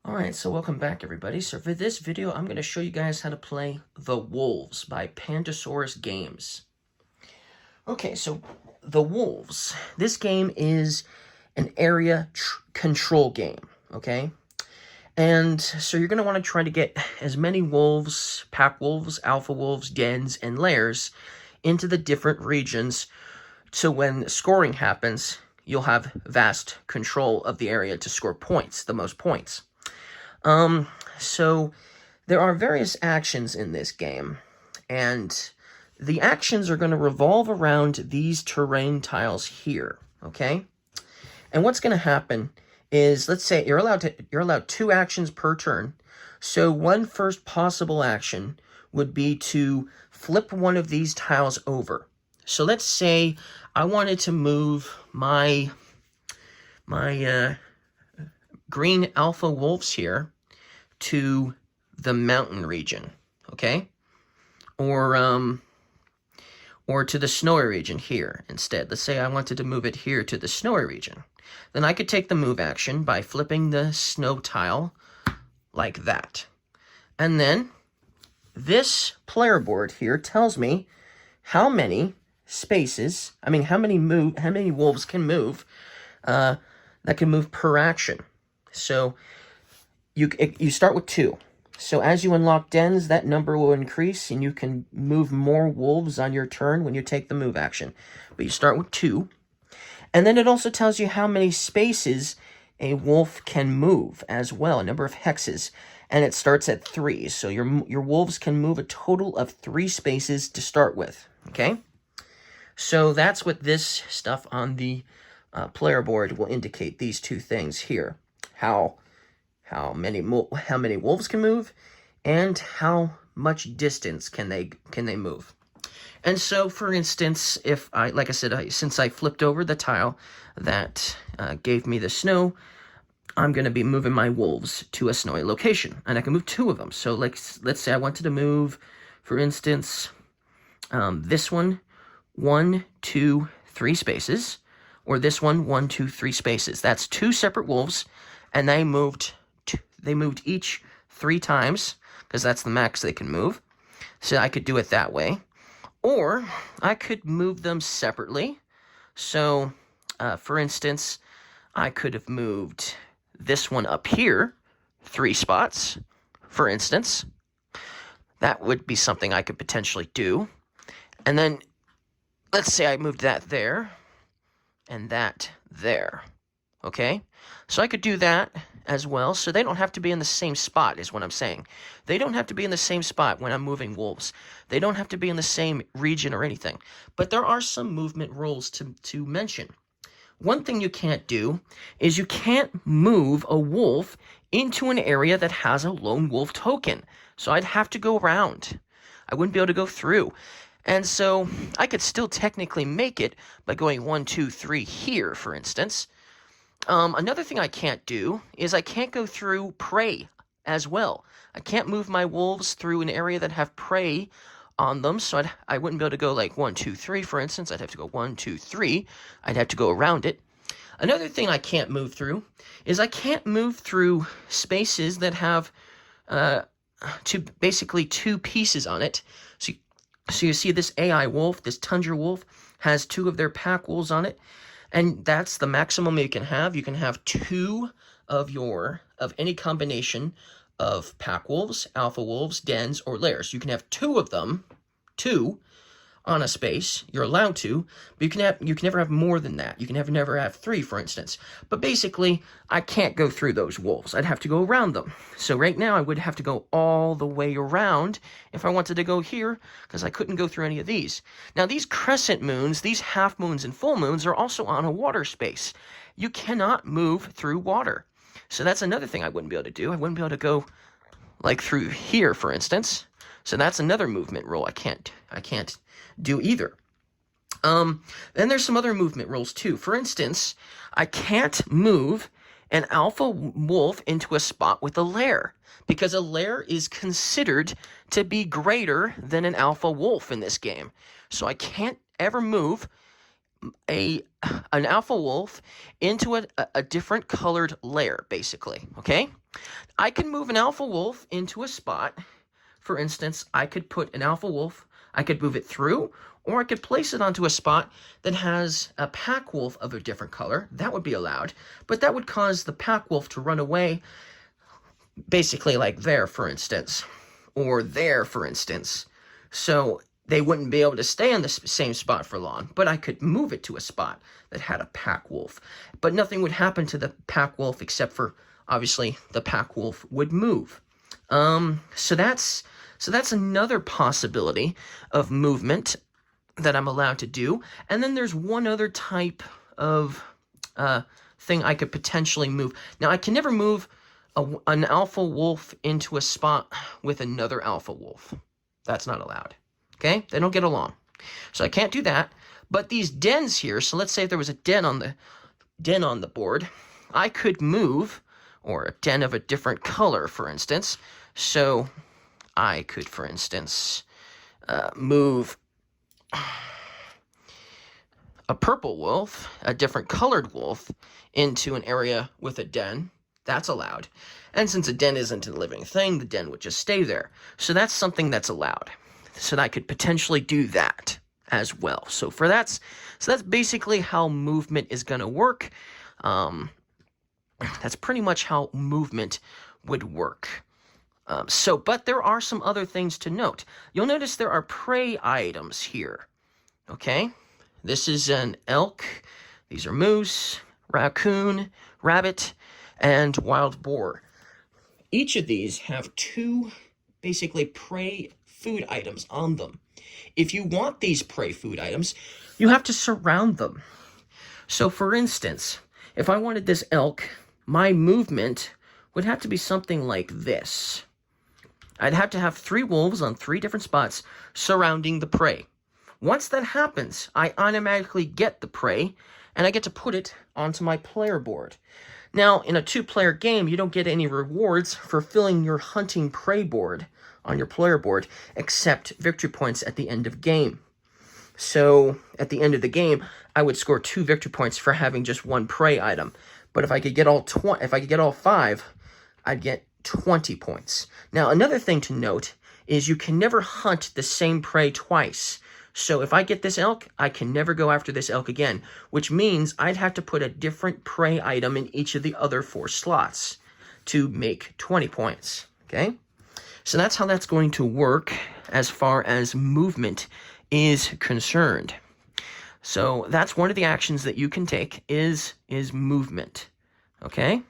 Alright, so welcome back everybody. So for this video, I'm going to show you guys how to play The Wolves by Pandasaurus Games. Okay, so The Wolves. This game is an area control game, okay? And so you're going to want to try to get as many wolves, pack wolves, alpha wolves, dens, and lairs into the different regions so when scoring happens, you'll have vast control of the area to score points, the most points. So there are various actions in this game, and the actions are going to revolve around these terrain tiles here, okay? And what's going to happen is, let's say you're allowed 2 actions per turn. So one first possible action would be to flip one of these tiles over. So let's say I wanted to move my green alpha wolves here to the mountain region, okay? Or to the snowy region here instead. Let's say I wanted to move it here to the snowy region. Then I could take the move action by flipping the snow tile like that. And then this player board here tells me how many spaces, how many wolves can move, that can move per action. So you start with 2. So as you unlock dens, that number will increase, and you can move more wolves on your turn when you take the move action. But you start with 2. And then it also tells you how many spaces a wolf can move as well, a number of hexes. And it starts at 3. So your wolves can move a total of 3 spaces to start with, okay? So that's what this stuff on the player board will indicate, these 2 things here. How many wolves can move, and how much distance can they move. And so, for instance, if like I said, since I flipped over the tile that gave me the snow, I'm going to be moving my wolves to a snowy location, and I can move 2 of them. So let's say I wanted to move, for instance, this one 1, 2, 3 spaces, or this one 1, 2, 3 spaces. That's 2 separate wolves, and they moved each 3 times, because that's the max they can move. So I could do it that way. Or I could move them separately. So, for instance, I could have moved this one up here 3 spots, for instance. That would be something I could potentially do. And then, let's say I moved that there, and that there. Okay? So I could do that as well, so they don't have to be in the same spot, is what I'm saying. They don't have to be in the same spot when I'm moving wolves. They don't have to be in the same region or anything. But there are some movement rules to mention. One thing you can't do is you can't move a wolf into an area that has a lone wolf token. So I'd have to go around. I wouldn't be able to go through. And so I could still technically make it by going 1, 2, 3 here, for instance. Another thing I can't do is I can't go through prey as well. I can't move my wolves through an area that have prey on them, so I wouldn't be able to go like 1, 2, 3, for instance. I'd have to go 1, 2, 3. I'd have to go around it. Another thing I can't move through is I can't move through spaces that have basically 2 pieces on it. So you see this AI wolf, this tundra wolf, has 2 of their pack wolves on it. And that's the maximum you can have. You can have 2 of any combination of pack wolves, alpha wolves, dens, or lairs. You can have 2 of them, 2 on a space. You're allowed to, but you can never have more than that. You can never have 3, for instance. But basically, I can't go through those wolves. I'd have to go around them. So right now, I would have to go all the way around if I wanted to go here, because I couldn't go through any of these. Now, these crescent moons, these half moons and full moons are also on a water space. You cannot move through water. So that's another thing I wouldn't be able to do. I wouldn't be able to go like through here, for instance. So that's another movement rule I can't do either. Then there's some other movement rules too. For instance, I can't move an alpha wolf into a spot with a lair, because a lair is considered to be greater than an alpha wolf in this game. So I can't ever move an alpha wolf into a different colored layer, basically, okay? I can move an alpha wolf into a spot. For instance, I could put an alpha wolf, I could move it through, or I could place it onto a spot that has a pack wolf of a different color. That would be allowed, but that would cause the pack wolf to run away, basically like there, for instance, or there, for instance. So they wouldn't be able to stay on the same spot for long, but I could move it to a spot that had a pack wolf. But nothing would happen to the pack wolf except for, obviously, the pack wolf would move. So that's another possibility of movement that I'm allowed to do. And then there's one other type of thing I could potentially move. Now, I can never move an alpha wolf into a spot with another alpha wolf. That's not allowed. Okay? They don't get along. So I can't do that. But these dens here, so let's say if there was a den on the board, I could move, or a den of a different color, for instance. So I could, for instance, move a purple wolf, a different colored wolf, into an area with a den. That's allowed. And since a den isn't a living thing, the den would just stay there. So that's something that's allowed. So that I could potentially do that as well. So that's basically how movement is going to work. That's pretty much how movement would work. But there are some other things to note. You'll notice there are prey items here. Okay? This is an elk. These are moose, raccoon, rabbit, and wild boar. Each of these have two basically prey food items on them. If you want these prey food items, you have to surround them. So for instance, if I wanted this elk, my movement would have to be something like this. I'd have to have 3 wolves on 3 different spots surrounding the prey. Once that happens, I automatically get the prey, and I get to put it onto my player board. Now, in a 2-player game, you don't get any rewards for filling your hunting prey board on your player board, except victory points at the end of game. So, at the end of the game, I would score 2 victory points for having just 1 prey item. But if I could get all 5, I'd get 20 points. Now, another thing to note is you can never hunt the same prey twice. So if I get this elk, I can never go after this elk again, which means I'd have to put a different prey item in each of the other 4 slots to make 20 points, okay? So that's how that's going to work as far as movement is concerned. So that's one of the actions that you can take is movement, okay?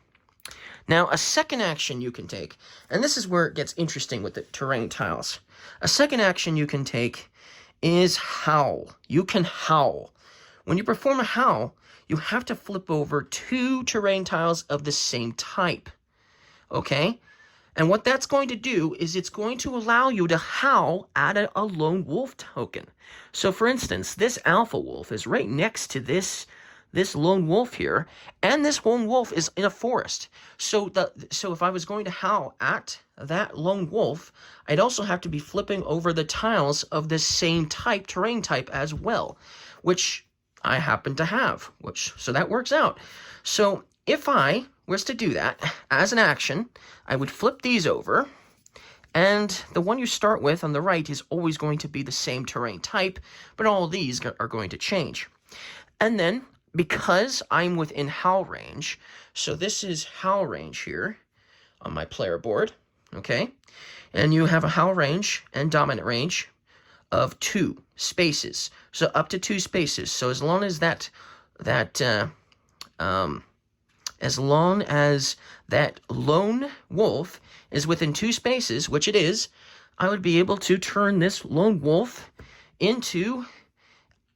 Now, a second action you can take, and this is where it gets interesting with the terrain tiles. A second action you can take is howl. You can howl. When you perform a howl, you have to flip over 2 terrain tiles of the same type, okay? And what that's going to do is it's going to allow you to howl at a lone wolf token. So, for instance, this alpha wolf is right next to this lone wolf here, and this lone wolf is in a forest. So if I was going to howl at that lone wolf, I'd also have to be flipping over the tiles of the same type, terrain type as well, which I happen to have, so that works out. So if I was to do that as an action, I would flip these over, and the one you start with on the right is always going to be the same terrain type, but all of these are going to change. And then, because I'm within howl range, so this is howl range here on my player board, okay? And you have a howl range and dominant range of 2 spaces, so up to 2 spaces. So as long as that lone wolf is within 2 spaces, which it is, I would be able to turn this lone wolf into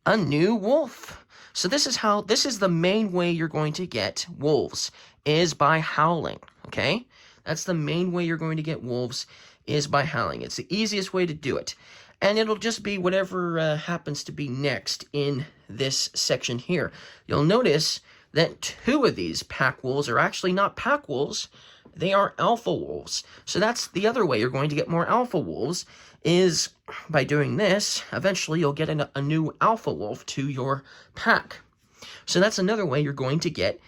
a new wolf. So this is the main way you're going to get wolves, is by howling, okay? That's the main way you're going to get wolves, is by howling. It's the easiest way to do it. And it'll just be whatever happens to be next in this section here. You'll notice that 2 of these pack wolves are actually not pack wolves. they are alpha wolves. So that's the other way you're going to get more alpha wolves, is by doing this. Eventually you'll get a new alpha wolf to your pack. So that's another way you're going to get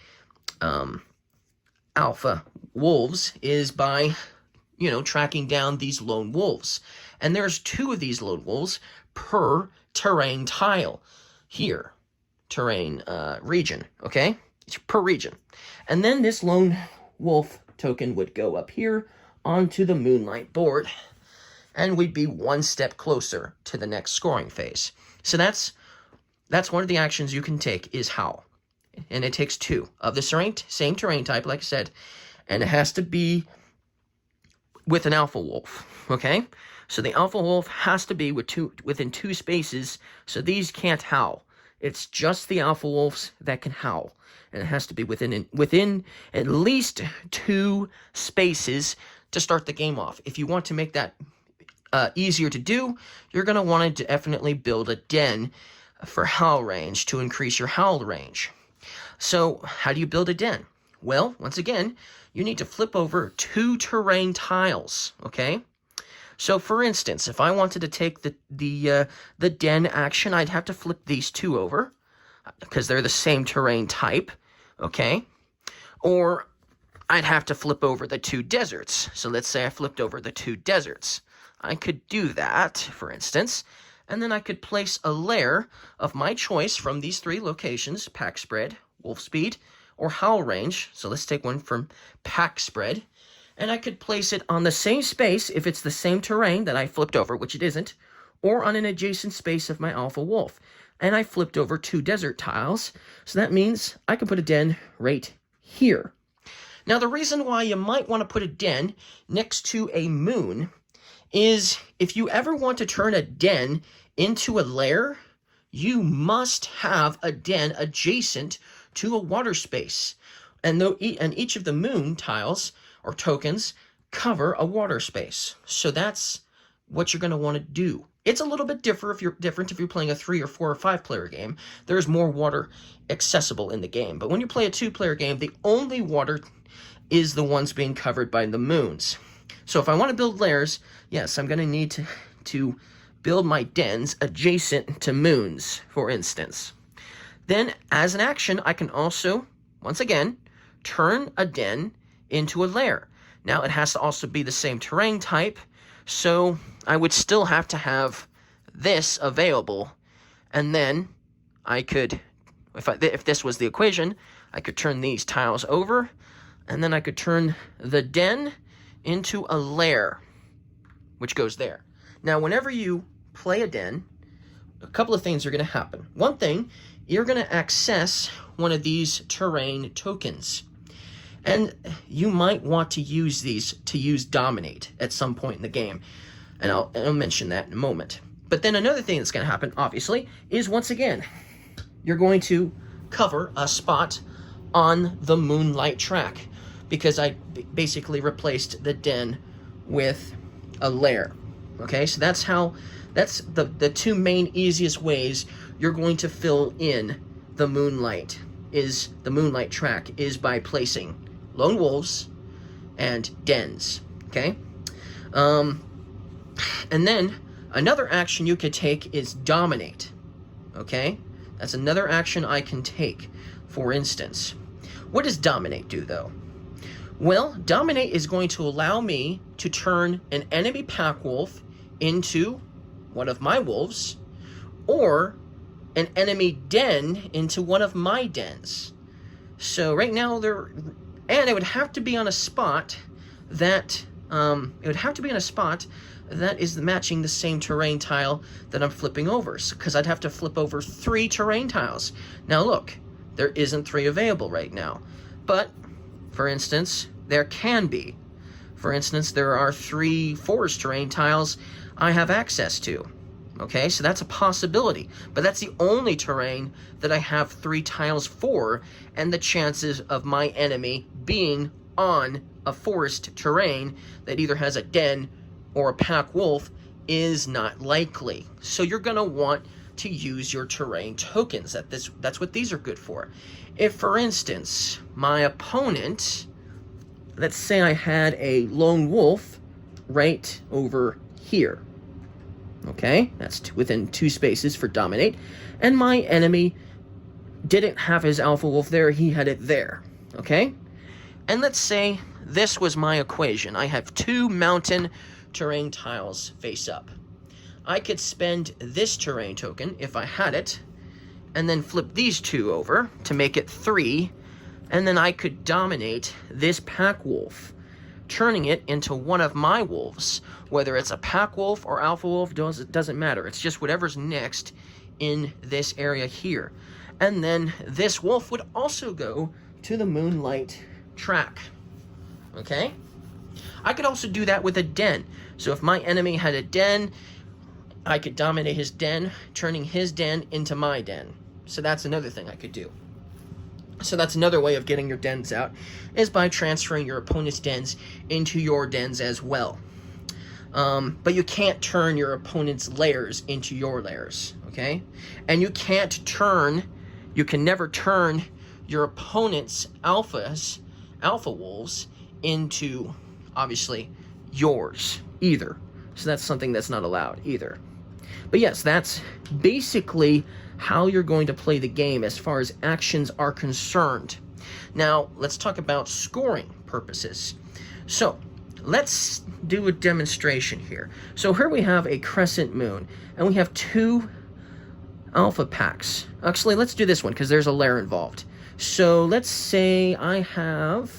alpha wolves, is by, you know, tracking down these lone wolves. And there's 2 of these lone wolves per terrain tile here. Terrain region, okay? Per region. And then this lone wolf token would go up here onto the Moonlight board, and we'd be 1 step closer to the next scoring phase. So that's one of the actions you can take, is Howl. And it takes 2 of the same terrain type, like I said, and it has to be with an alpha wolf, okay? So the alpha wolf has to be within 2 spaces, so these can't howl. It's just the alpha wolves that can howl, and it has to be within at least 2 spaces to start the game off. If you want to make that easier to do, you're going to want to definitely build a den for howl range to increase your howl range. So how do you build a den? Well, once again, you need to flip over 2 terrain tiles, okay? So for instance, if I wanted to take the den action, I'd have to flip these 2 over, because they're the same terrain type, okay? Or I'd have to flip over the 2 deserts. So let's say I flipped over the 2 deserts. I could do that, for instance, and then I could place a lair of my choice from these 3 locations: pack spread, wolf speed, or howl range. So let's take one from pack spread, and I could place it on the same space if it's the same terrain that I flipped over, which it isn't, or on an adjacent space of my alpha wolf. And I flipped over 2 desert tiles, so that means I could put a den right here. Now, the reason why you might want to put a den next to a moon is if you ever want to turn a den into a lair, you must have a den adjacent to a water space. And each of the moon tiles or tokens cover a water space. So that's what you're going to want to do. It's a little bit different if you're playing a 3 or 4 or 5 player game. There's more water accessible in the game. But when you play a 2-player game, the only water is the ones being covered by the moons. So if I want to build lairs, yes, I'm going to need to build my dens adjacent to moons, for instance. Then, as an action, I can also, once again, turn a den into a lair. Now, it has to also be the same terrain type, so I would still have to have this available, and then I could, if this was the equation, I could turn these tiles over, and then I could turn the den into a lair, which goes there. Now, whenever you play a den, a couple of things are going to happen. One thing, you're going to access one of these terrain tokens. And you might want to use these to use Dominate at some point in the game. And I'll mention that in a moment. But then another thing that's going to happen, obviously, is once again, you're going to cover a spot on the Moonlight track, because I basically replaced the den with a lair. Okay, so that's the 2 main easiest ways you're going to fill in the Moonlight track, is by placing lone wolves and dens. Okay, and then another action you could take is Dominate. Okay, that's another action I can take. For instance, what does Dominate do, though? Well, Dominate is going to allow me to turn an enemy pack wolf into one of my wolves, or an enemy den into one of my dens. So right now and it would have to be on a spot that is matching the same terrain tile that I'm flipping over, because I'd have to flip over 3 terrain tiles. Now look, there isn't 3 available right now, but for instance, there can be. For instance, there are 3 forest terrain tiles I have access to. Okay, so that's a possibility, but that's the only terrain that I have 3 tiles for, and the chances of my enemy being on a forest terrain that either has a den or a pack wolf is not likely. So you're going to want to use your terrain tokens. That's what these are good for. If, for instance, my opponent let's say I had a lone wolf right over here. Okay, that's within 2 spaces for dominate. And my enemy didn't have his alpha wolf there, he had it there. Okay? And let's say this was my equation. I have 2 mountain terrain tiles face up. I could spend this terrain token, if I had it, and then flip these 2 over to make it 3, and then I could dominate this pack wolf, turning it into one of my wolves. Whether it's a pack wolf or alpha wolf, doesn't matter. It's just whatever's next in this area here. And then this wolf would also go to the moonlight track. Okay? I could also do that with a den. So if my enemy had a den, I could dominate his den, turning his den into my den. So that's another thing I could do. So that's another way of getting your dens out, is by transferring your opponent's dens into your dens as well. But you can't turn your opponent's lairs into your lairs, okay? And you can never turn your opponent's alpha wolves into, obviously, yours either. So that's something that's not allowed either. But yes, that's basically how you're going to play the game as far as actions are concerned. Now, let's talk about scoring purposes. So, let's do a demonstration here. So here we have a crescent moon, and we have 2 alpha packs. Actually, let's do this one, because there's a lair involved. So, let's say I have,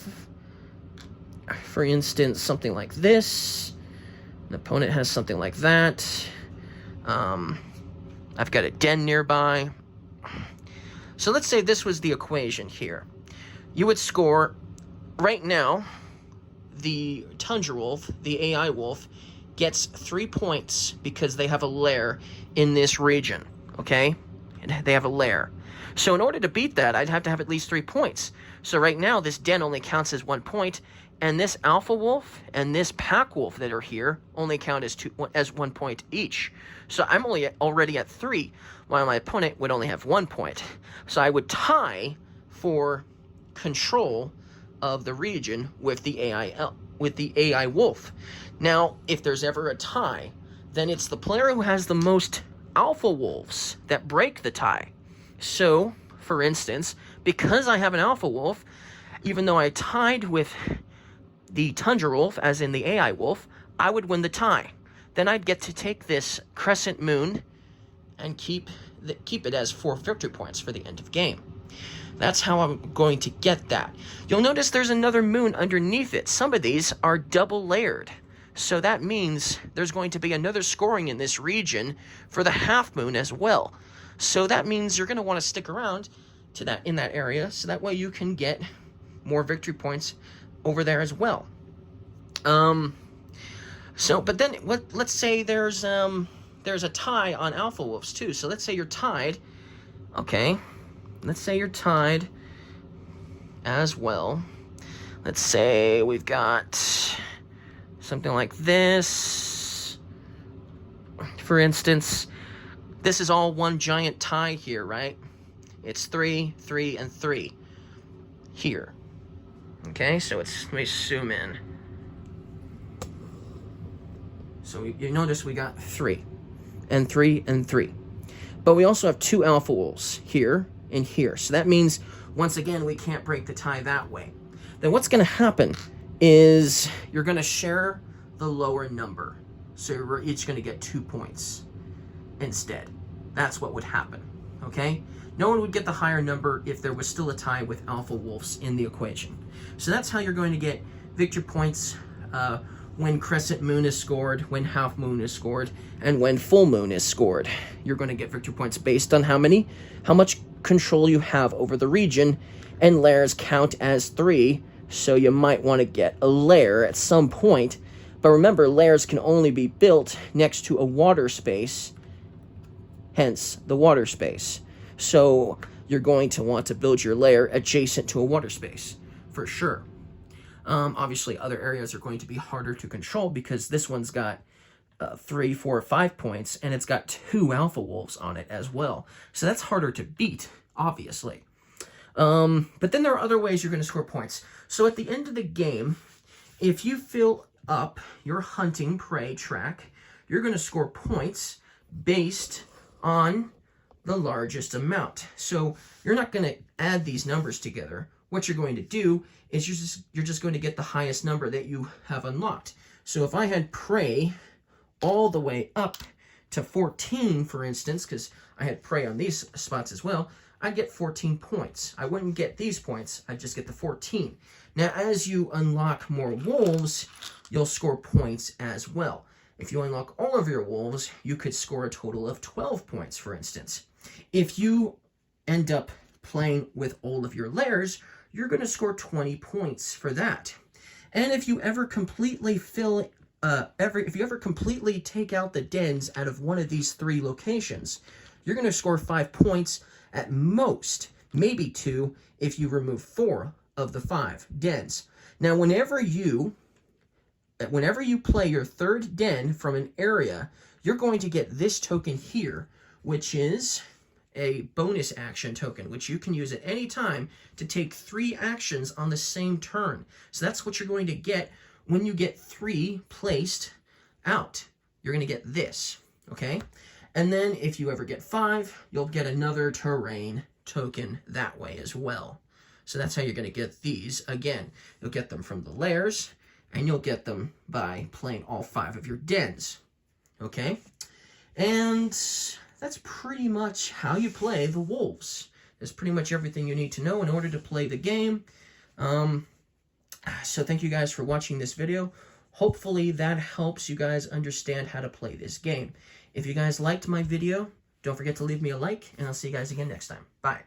for instance, something like this. An opponent has something like that. I've got a den nearby. So let's say this was the equation here. You would score, right now, the Tundra Wolf, the AI Wolf, gets 3 points because they have a lair in this region, okay? And they have a lair. So in order to beat that, I'd have to have at least 3 points. So right now, this den only counts as 1 point, and this alpha wolf and this pack wolf that are here only count as 1 point each. So I'm already at 3, while my opponent would only have 1 point. So I would tie for control of the region with the AI wolf. Now, if there's ever a tie, then it's the player who has the most alpha wolves that break the tie. So, for instance, because I have an alpha wolf, even though I tied with the Tundra Wolf, as in the AI Wolf, I would win the tie. Then I'd get to take this crescent moon and keep it as 4 victory points for the end of game. That's how I'm going to get that. You'll notice there's another moon underneath it. Some of these are double layered. So that means there's going to be another scoring in this region for the half moon as well. So that means you're going to want to stick around in that area, so that way you can get more victory points over there as well. But then let's say there's a tie on alpha wolves too. So let's say you're tied. Okay, let's say you're tied as well. Let's say we've got something like this. For instance, this is all one giant tie here, right? It's 3, 3, and 3 here. Okay, so let me zoom in. So you notice we got 3, and 3, and 3. But we also have 2 alpha wolves here and here. So that means, once again, we can't break the tie that way. Then what's going to happen is you're going to share the lower number. So we're each going to get 2 points instead. That's what would happen, okay? No one would get the higher number if there was still a tie with alpha wolves in the equation. So that's how you're going to get victory points when crescent moon is scored, when half moon is scored, and when full moon is scored. You're going to get victory points based on how much control you have over the region, and lairs count as 3, so you might want to get a lair at some point. But remember, lairs can only be built next to a water space, hence the water space. So you're going to want to build your lair adjacent to a water space, for sure. Obviously, other areas are going to be harder to control because this one's got 3, 4, 5 points, and it's got 2 alpha wolves on it as well. So that's harder to beat, obviously. But then there are other ways you're going to score points. So at the end of the game, if you fill up your hunting prey track, you're going to score points based on the largest amount. So you're not going to add these numbers together. What you're going to do is you're just going to get the highest number that you have unlocked. So if I had prey all the way up to 14, for instance, because I had prey on these spots as well, I'd get 14 points. I wouldn't get these points, I'd just get the 14. Now, as you unlock more wolves, you'll score points as well. If you unlock all of your wolves, you could score a total of 12 points, for instance. If you end up playing with all of your lairs, you're going to score 20 points for that. And if you ever completely if you ever completely take out the dens out of one of these 3 locations, you're going to score 5 points at most, maybe 2 if you remove 4 of the 5 dens. Now, whenever you play your 3rd den from an area, you're going to get this token here, which is a bonus action token, which you can use at any time to take 3 actions on the same turn. So that's what you're going to get when you get 3 placed out. You're going to get this, okay? And then if you ever get 5, you'll get another terrain token that way as well. So that's how you're going to get these. Again, you'll get them from the lairs, and you'll get them by playing all 5 of your dens, okay? And that's pretty much how you play the wolves. That's pretty much everything you need to know in order to play the game. So thank you guys for watching this video. Hopefully that helps you guys understand how to play this game. If you guys liked my video, don't forget to leave me a like, and I'll see you guys again next time. Bye.